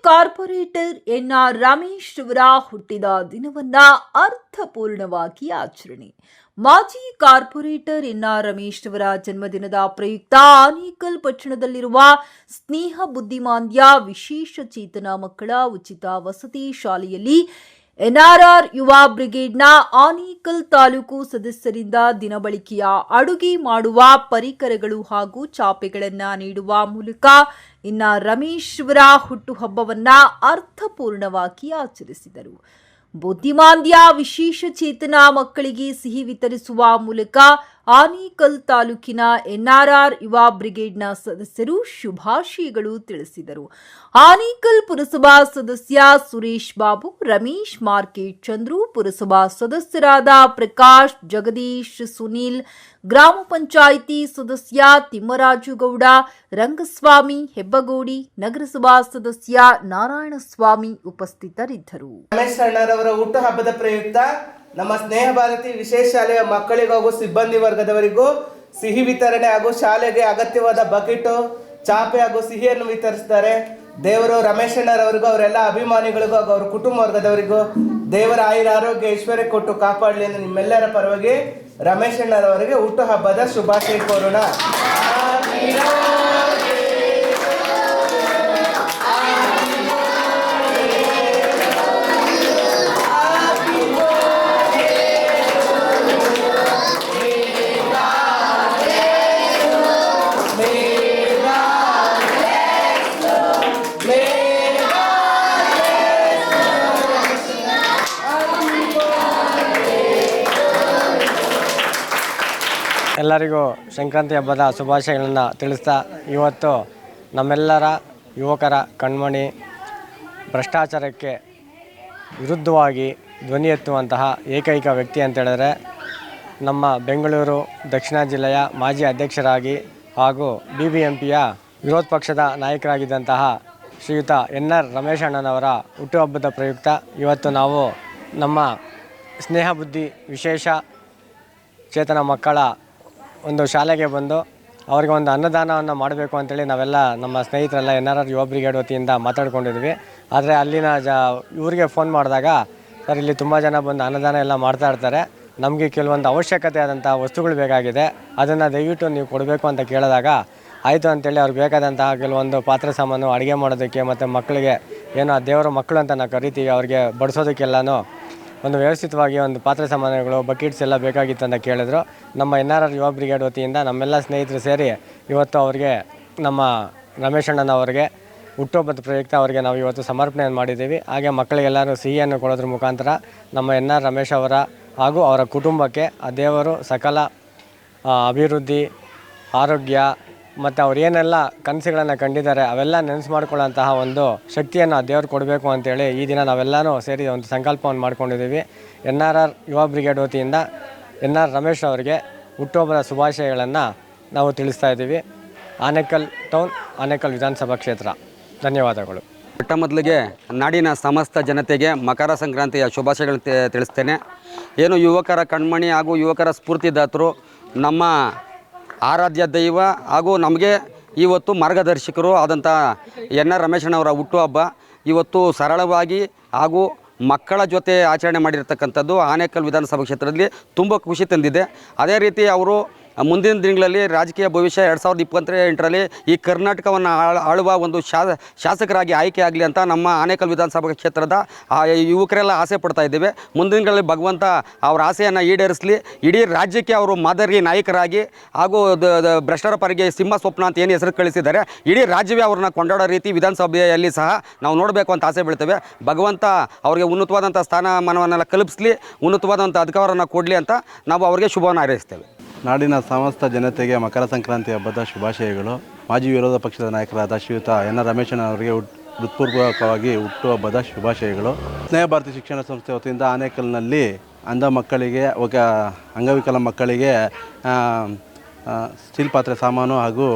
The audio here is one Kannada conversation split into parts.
Corporate N R. ರಮೇಶ್ ಅವರ ಹುಟ್ಟಿದ ದಿನವನ್ನ ಅರ್ಥಪೂರ್ಣವಾಗಿ ಆಚರಣೆ. ಮಾಜಿ ಕಾರ್ಪೊರೇಟರ್ ಎನ್.ಆರ್. ರಮೇಶ್ ಅವರ ಜನ್ಮದಿನದ ಪ್ರಯುಕ್ತ ಆನೇಕಲ್ ಪಟ್ಟಣದಲ್ಲಿರುವ ಸ್ನೇಹ ಬುದ್ಧಿಮಾಂದ್ಯ ವಿಶೇಷ ಚೇತನ ಮಕ್ಕಳ ಉಚಿತ ವಸತಿ ಶಾಲೆಯಲ್ಲಿ ಎನ್ಆರ್ಆರ್ ಯುವ ಬ್ರಿಗೇಡ್ನ ಆನೇಕಲ್ ತಾಲೂಕು ಸದಸ್ಯರಿಂದ ದಿನಬಳಕೆಯ ಅಡುಗೆ ಮಾಡುವ ಪರಿಕರಗಳು ಹಾಗೂ ಚಾಪೆಗಳನ್ನು ನೀಡುವ ಮೂಲಕ ಎನ್.ಆರ್. ರಮೇಶ್ ಅವರ ಹುಟ್ಟುಹಬ್ಬವನ್ನ ಅರ್ಥಪೂರ್ಣವಾಗಿ ಆಚರಿಸಿದರು. ಬುದ್ಧಿಮಾಂದ್ಯ ವಿಶೇಷ ಚೇತನ ಮಕ್ಕಳಿಗೆ ಸಿಹಿ ವಿತರಿಸುವ ಮೂಲಕ ಆನೇಕಲ್ ತಾಲೂಕಿನ ಎನ್ಆರ್ಆರ್ ಯುವ ಬ್ರಿಗೇಡ್ನ ಸದಸ್ಯರು ಶುಭಾಶಯಗಳು ತಿಳಿಸಿದರು. ಆನೇಕಲ್ ಪುರಸಭಾ ಸದಸ್ಯ ಸುರೇಶ್ ಬಾಬು, ರಮೇಶ್, ಮಾರ್ಕೆಟ್ ಚಂದ್ರು, ಪುರಸಭಾ ಸದಸ್ಯರಾದ ಪ್ರಕಾಶ್, ಜಗದೀಶ್, ಸುನೀಲ್, ಗ್ರಾಮ ಪಂಚಾಯಿತಿ ಸದಸ್ಯ ತಿಮ್ಮರಾಜುಗೌಡ, ರಂಗಸ್ವಾಮಿ, ಹೆಬ್ಬಗೋಡಿ, ನಗರಸಭಾ ಸದಸ್ಯ ನಾರಾಯಣಸ್ವಾಮಿ ಉಪಸ್ಥಿತರಿದ್ದರು. ರಮೇಶ್ ಅಣ್ಣರವರ ಹುಟ್ಟುಹಬ್ಬದ ಪ್ರಯುಕ್ತ ನಮ್ಮ ಸ್ನೇಹ ಭಾರತಿ ವಿಶೇಷ ಶಾಲೆಯ ಮಕ್ಕಳಿಗೂ ಹಾಗೂ ಸಿಬ್ಬಂದಿ ವರ್ಗದವರಿಗೂ ಸಿಹಿ ವಿತರಣೆ ಹಾಗೂ ಶಾಲೆಗೆ ಅಗತ್ಯವಾದ ಬಕೆಟು, ಚಾಪೆ ಹಾಗೂ ಸಿಹಿಯನ್ನು ವಿತರಿಸಿದ್ದಾರೆ. ದೇವರು ರಮೇಶ್ ಅಣ್ಣರವರಿಗೂ ಅವರೆಲ್ಲ ಅಭಿಮಾನಿಗಳಿಗೂ ಹಾಗೂ ಅವರ ಕುಟುಂಬ ವರ್ಗದವರಿಗೂ ದೇವರ ಆಯುರ ಆರೋಗ್ಯ ಐಶ್ವರ್ಯ ಕೊಟ್ಟು ಕಾಪಾಡಲಿ ಎಂದು ನಿಮ್ಮೆಲ್ಲರ ಪರವಾಗಿ ರಮೇಶ್ ಅಣ್ಣರವರಿಗೆ ಹುಟ್ಟುಹಬ್ಬದ ಶುಭಾಶಯ ಕೋರೋಣ. ಎಲ್ಲರಿಗೂ ಸಂಕ್ರಾಂತಿ ಹಬ್ಬದ ಶುಭಾಶಯಗಳನ್ನು ತಿಳಿಸ್ತಾ, ಇವತ್ತು ನಮ್ಮೆಲ್ಲರ ಯುವಕರ ಕಣ್ಮಣಿ ಭ್ರಷ್ಟಾಚಾರಕ್ಕೆ ವಿರುದ್ಧವಾಗಿ ಧ್ವನಿ ಎತ್ತುವಂತಹ ಏಕೈಕ ವ್ಯಕ್ತಿ ಅಂತ ಹೇಳಿದ್ರೆ ನಮ್ಮ ಬೆಂಗಳೂರು ದಕ್ಷಿಣ ಜಿಲ್ಲೆಯ ಮಾಜಿ ಅಧ್ಯಕ್ಷರಾಗಿ ಹಾಗೂ BBMPಯ ವಿರೋಧ ಪಕ್ಷದ ನಾಯಕರಾಗಿದ್ದಂತಹ ಶ್ರೀಯುತ ಎನ್.ಆರ್. ರಮೇಶ್ ಅಣ್ಣನವರ ಹುಟ್ಟುಹಬ್ಬದ ಪ್ರಯುಕ್ತ ಇವತ್ತು ನಾವು ನಮ್ಮ ಸ್ನೇಹ ಬುದ್ಧಿ ವಿಶೇಷ ಚೇತನ ಮಕ್ಕಳ ಒಂದು ಶಾಲೆಗೆ ಬಂದು ಅವರಿಗೆ ಒಂದು ಅನ್ನದಾನವನ್ನು ಮಾಡಬೇಕು ಅಂತೇಳಿ ನಾವೆಲ್ಲ ನಮ್ಮ ಸ್ನೇಹಿತರೆಲ್ಲ ಎನ್.ಆರ್.ಆರ್ ಯುವ ಬ್ರಿಗೇಡ್ ವತಿಯಿಂದ ಮಾತಾಡ್ಕೊಂಡಿದ್ವಿ. ಆದರೆ ಅಲ್ಲಿನ ಇವರಿಗೆ ಫೋನ್ ಮಾಡಿದಾಗ, ಸರ್ ಇಲ್ಲಿ ತುಂಬ ಜನ ಬಂದು ಅನ್ನದಾನ ಎಲ್ಲ ಮಾಡ್ತಾ ಇರ್ತಾರೆ, ನಮಗೆ ಕೆಲವೊಂದು ಅವಶ್ಯಕತೆ ಆದಂಥ ವಸ್ತುಗಳು ಬೇಕಾಗಿದೆ, ಅದನ್ನು ದಯವಿಟ್ಟು ನೀವು ಕೊಡಬೇಕು ಅಂತ ಕೇಳಿದಾಗ ಆಯಿತು ಅಂತೇಳಿ ಅವ್ರಿಗೆ ಬೇಕಾದಂತಹ ಕೆಲವೊಂದು ಪಾತ್ರೆ ಸಾಮಾನು ಅಡುಗೆ ಮಾಡೋದಕ್ಕೆ ಮತ್ತು ಮಕ್ಕಳಿಗೆ ಏನೋ ದೇವರ ಮಕ್ಕಳು ಅಂತ ನಾವು ಕರಿತೀವಿ, ಅವ್ರಿಗೆ ಬಡಿಸೋದಕ್ಕೆಲ್ಲನೂ ಒಂದು ವ್ಯವಸ್ಥಿತವಾಗಿ ಒಂದು ಪಾತ್ರೆ ಸಾಮಾನುಗಳು, ಬಕೆಟ್ಸ್ ಎಲ್ಲ ಬೇಕಾಗಿತ್ತು ಅಂತ ಕೇಳಿದ್ರು. ನಮ್ಮ ಎನ್.ಆರ್.ಆರ್ ಯುವ ಬ್ರಿಗೇಡ್ ವತಿಯಿಂದ ನಮ್ಮೆಲ್ಲ ಸ್ನೇಹಿತರು ಸೇರಿ ಇವತ್ತು ಅವರಿಗೆ ನಮ್ಮ ರಮೇಶ್ ಅಣ್ಣನವರಿಗೆ ಹುಟ್ಟುಹಬ್ಬದ ಪ್ರಯುಕ್ತ ಅವರಿಗೆ ನಾವು ಇವತ್ತು ಸಮರ್ಪಣೆಯನ್ನು ಮಾಡಿದ್ದೀವಿ. ಹಾಗೆ ಮಕ್ಕಳಿಗೆಲ್ಲರೂ ಸಿಹಿಯನ್ನು ಕೊಡೋದ್ರ ಮುಖಾಂತರ ನಮ್ಮ ಎನ್.ಆರ್. ರಮೇಶ್ ಅವರ ಹಾಗೂ ಅವರ ಕುಟುಂಬಕ್ಕೆ ಆ ದೇವರು ಸಕಲ ಅಭಿವೃದ್ಧಿ, ಆರೋಗ್ಯ ಮತ್ತು ಅವ್ರು ಏನೆಲ್ಲ ಕನಸುಗಳನ್ನು ಕಂಡಿದ್ದಾರೆ ಅವೆಲ್ಲ ನೆನೆಸು ಮಾಡ್ಕೊಳ್ಳೋಂತಹ ಒಂದು ಶಕ್ತಿಯನ್ನು ಆ ದೇವ್ರು ಕೊಡಬೇಕು ಅಂತೇಳಿ ಈ ದಿನ ನಾವೆಲ್ಲರೂ ಸೇರಿ ಒಂದು ಸಂಕಲ್ಪವನ್ನು ಮಾಡ್ಕೊಂಡಿದ್ದೀವಿ. ಎನ್.ಆರ್.ಆರ್ ಯುವ ಬ್ರಿಗೇಡ್ ವತಿಯಿಂದ ಎನ್.ಆರ್. ರಮೇಶ್ ಅವರಿಗೆ ಹುಟ್ಟುಹಬ್ಬದ ಶುಭಾಶಯಗಳನ್ನು ನಾವು ತಿಳಿಸ್ತಾ ಇದ್ದೀವಿ. ಆನೇಕಲ್ ಟೌನ್, ಆನೇಕಲ್ ವಿಧಾನಸಭಾ ಕ್ಷೇತ್ರ. ಧನ್ಯವಾದಗಳು. ಮೊಟ್ಟ ಮೊದಲಿಗೆ ನಾಡಿನ ಸಮಸ್ತ ಜನತೆಗೆ ಮಕರ ಸಂಕ್ರಾಂತಿಯ ಶುಭಾಶಯಗಳನ್ನು ತಿಳಿಸ್ತೇನೆ. ಏನು ಯುವಕರ ಕಣ್ಮಣಿ ಹಾಗೂ ಯುವಕರ ಸ್ಫೂರ್ತಿದಾತರು, ನಮ್ಮ ಆರಾಧ್ಯ ದೈವ ಹಾಗೂ ನಮಗೆ ಇವತ್ತು ಮಾರ್ಗದರ್ಶಕರು ಆದಂಥ ಎನ್.ಆರ್. ರಮೇಶಣ್ಣವರ ಹುಟ್ಟುಹಬ್ಬ ಇವತ್ತು ಸರಳವಾಗಿ ಹಾಗೂ ಮಕ್ಕಳ ಜೊತೆ ಆಚರಣೆ ಮಾಡಿರ್ತಕ್ಕಂಥದ್ದು ಆನೇಕಲ್ ವಿಧಾನಸಭಾ ಕ್ಷೇತ್ರದಲ್ಲಿ ತುಂಬ ಖುಷಿ ತಂದಿದೆ. ಅದೇ ರೀತಿ ಅವರು ಮುಂದಿನ ದಿನಗಳಲ್ಲಿ ರಾಜಕೀಯ ಭವಿಷ್ಯ 2028ರಲ್ಲಿ ಈ ಕರ್ನಾಟಕವನ್ನು ಆಳುವ ಒಂದು ಶಾಸಕರಾಗಿ ಆಯ್ಕೆ ಆಗಲಿ ಅಂತ ನಮ್ಮ ಆನೇಕಲ್ ವಿಧಾನಸಭಾ ಕ್ಷೇತ್ರದ ಯುವಕರೆಲ್ಲ ಆಸೆ ಪಡ್ತಾ ಇದ್ದೇವೆ. ಮುಂದಿನ ದಿನಗಳಲ್ಲಿ ಭಗವಂತ ಅವರ ಆಸೆಯನ್ನು ಈಡೇರಿಸಲಿ. ಇಡೀ ರಾಜ್ಯಕ್ಕೆ ಅವರು ಮಾದರಿ ನಾಯಕರಾಗಿ ಹಾಗೂ ಭ್ರಷ್ಟರ ಪರಿಗೆ ಸಿಂಹ ಸ್ವಪ್ನ ಅಂತ ಏನು ಹೆಸರು ಕಳಿಸಿದ್ದಾರೆ, ಇಡೀ ರಾಜ್ಯವೇ ಅವ್ರನ್ನ ಕೊಂಡಾಡೋ ರೀತಿ ವಿಧಾನಸಭೆಯಲ್ಲಿ ಸಹ ನಾವು ನೋಡಬೇಕು ಅಂತ ಆಸೆ ಬೀಳ್ತೇವೆ. ಭಗವಂತ ಅವರಿಗೆ ಉನ್ನತವಾದಂಥ ಸ್ಥಾನಮಾನವನ್ನೆಲ್ಲ ಕಲ್ಪಿಸಲಿ, ಉನ್ನತವಾದಂಥ ಅಧಿಕಾರವನ್ನು ಕೊಡಲಿ ಅಂತ ನಾವು ಅವರಿಗೆ ಶುಭವನ್ನು ಹಾರೈಸ್ತೇವೆ. ನಾಡಿನ ಸಮಸ್ತ ಜನತೆಗೆ ಮಕರ ಸಂಕ್ರಾಂತಿ ಹಬ್ಬದ ಶುಭಾಶಯಗಳು. ಮಾಜಿ ವಿರೋಧ ಪಕ್ಷದ ನಾಯಕರಾದ ಶ್ರೀಯುತ ಎನ್.ಆರ್. ರಮೇಶಣ್ಣವರಿಗೆ ಹೃತ್ಪೂರ್ವಕವಾಗಿ ಹುಟ್ಟುಹಬ್ಬದ ಶುಭಾಶಯಗಳು. ಸ್ನೇಹ ಭಾರತಿ ಶಿಕ್ಷಣ ಸಂಸ್ಥೆ ವತಿಯಿಂದ ಆನೇಕಲ್ನಲ್ಲಿ ಅಂಧ ಮಕ್ಕಳಿಗೆ, ಅಂಗವಿಕಲ ಮಕ್ಕಳಿಗೆ ಸ್ಟೀಲ್ ಪಾತ್ರೆ ಸಾಮಾನು ಹಾಗೂ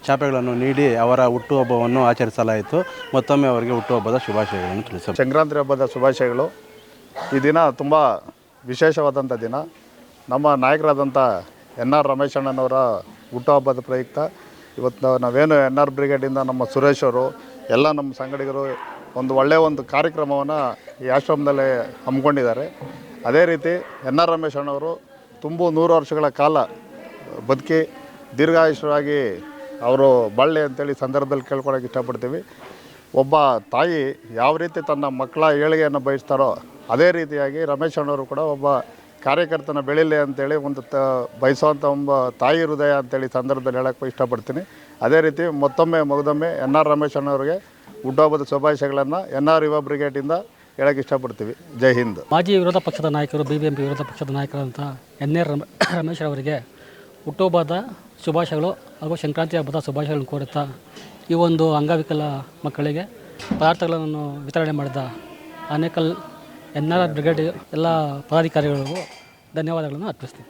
ಚಾಪೆಗಳನ್ನು ನೀಡಿ ಅವರ ಹುಟ್ಟುಹಬ್ಬವನ್ನು ಆಚರಿಸಲಾಯಿತು. ಮತ್ತೊಮ್ಮೆ ಅವರಿಗೆ ಹುಟ್ಟುಹಬ್ಬದ ಶುಭಾಶಯಗಳನ್ನು ತಿಳಿಸ. ಸಂಕ್ರಾಂತಿ ಹಬ್ಬದ ಶುಭಾಶಯಗಳು. ಈ ದಿನ ತುಂಬ ವಿಶೇಷವಾದಂಥ ದಿನ. ನಮ್ಮ ನಾಯಕರಾದಂಥ ಎನ್.ಆರ್. ರಮೇಶ್ ಅಣ್ಣನವರ ಹುಟ್ಟುಹಬ್ಬದ ಪ್ರಯುಕ್ತ ಇವತ್ತು ನಾವೇನು ಎನ್.ಆರ್. ಬ್ರಿಗೇಡಿಂದ ನಮ್ಮ ಸುರೇಶ್ ಅವರು ಎಲ್ಲ ನಮ್ಮ ಸಂಗಡಿಗರು ಒಂದು ಕಾರ್ಯಕ್ರಮವನ್ನು ಈ ಆಶ್ರಮದಲ್ಲಿ ಹಮ್ಮಿಕೊಂಡಿದ್ದಾರೆ. ಅದೇ ರೀತಿ ಎನ್ ಆರ್ ರಮೇಶ್ ಅಣ್ಣವರು 100 ವರ್ಷಗಳ ಕಾಲ ಬದುಕಿ ದೀರ್ಘಾಯುಷ್ಯರಾಗಿ ಅವರು ಬಾಳ್ಳೆ ಅಂತೇಳಿ ಸಂದರ್ಭದಲ್ಲಿ ಕೇಳ್ಕೊಳಕ್ಕೆ ಇಷ್ಟಪಡ್ತೀವಿ. ಒಬ್ಬ ತಾಯಿ ಯಾವ ರೀತಿ ತನ್ನ ಮಕ್ಕಳ ಏಳಿಗೆಯನ್ನು ಬಯಸ್ತಾರೋ ಅದೇ ರೀತಿಯಾಗಿ ರಮೇಶ್ ಅಣ್ಣವರು ಕೂಡ ಒಬ್ಬ ಕಾರ್ಯಕರ್ತನ ಬೆಳೀಲಿ ಅಂತೇಳಿ ಬಯಸುವಂಥ ಒಬ್ಬ ತಾಯಿ ಹೃದಯ ಅಂತೇಳಿ ಸಂದರ್ಭದಲ್ಲಿ ಹೇಳೋಕ್ಕೆ ಇಷ್ಟಪಡ್ತೀನಿ. ಅದೇ ರೀತಿ ಮಗದೊಮ್ಮೆ ಎನ್ ಆರ್ ರಮೇಶ್ ಅಣ್ಣವ್ರಿಗೆ ಹುಟ್ಟುಹಬ್ಬದ ಶುಭಾಶಯಗಳನ್ನು ಎನ್ ಆರ್ ಯುವ ಬ್ರಿಗೇಡಿಂದ ಹೇಳೋಕ್ಕೆ ಇಷ್ಟಪಡ್ತೀವಿ. ಜೈ ಹಿಂದ್. ಮಾಜಿ ವಿರೋಧ ಪಕ್ಷದ ನಾಯಕರು BBMP ವಿರೋಧ ಪಕ್ಷದ ನಾಯಕರಾದಂಥ NR ರಮೇಶ್ ಅವರಿಗೆ ಹುಟ್ಟುಹಬ್ಬದ ಶುಭಾಶಯಗಳು ಹಾಗೂ ಸಂಕ್ರಾಂತಿ ಹಬ್ಬದ ಶುಭಾಶಯಗಳನ್ನು ಕೋರುತ್ತಾ ಈ ಒಂದು ಅಂಗವಿಕಲ ಮಕ್ಕಳಿಗೆ ಪದಾರ್ಥಗಳನ್ನು ವಿತರಣೆ ಮಾಡಿದ ಆನೇಕಲ್ NR ಬ್ರಿಗೇಡ್ ಎಲ್ಲ ಪದಾಧಿಕಾರಿಗಳಿಗೂ ಧನ್ಯವಾದಗಳನ್ನು ಅರ್ಪಿಸ್ತೀನಿ.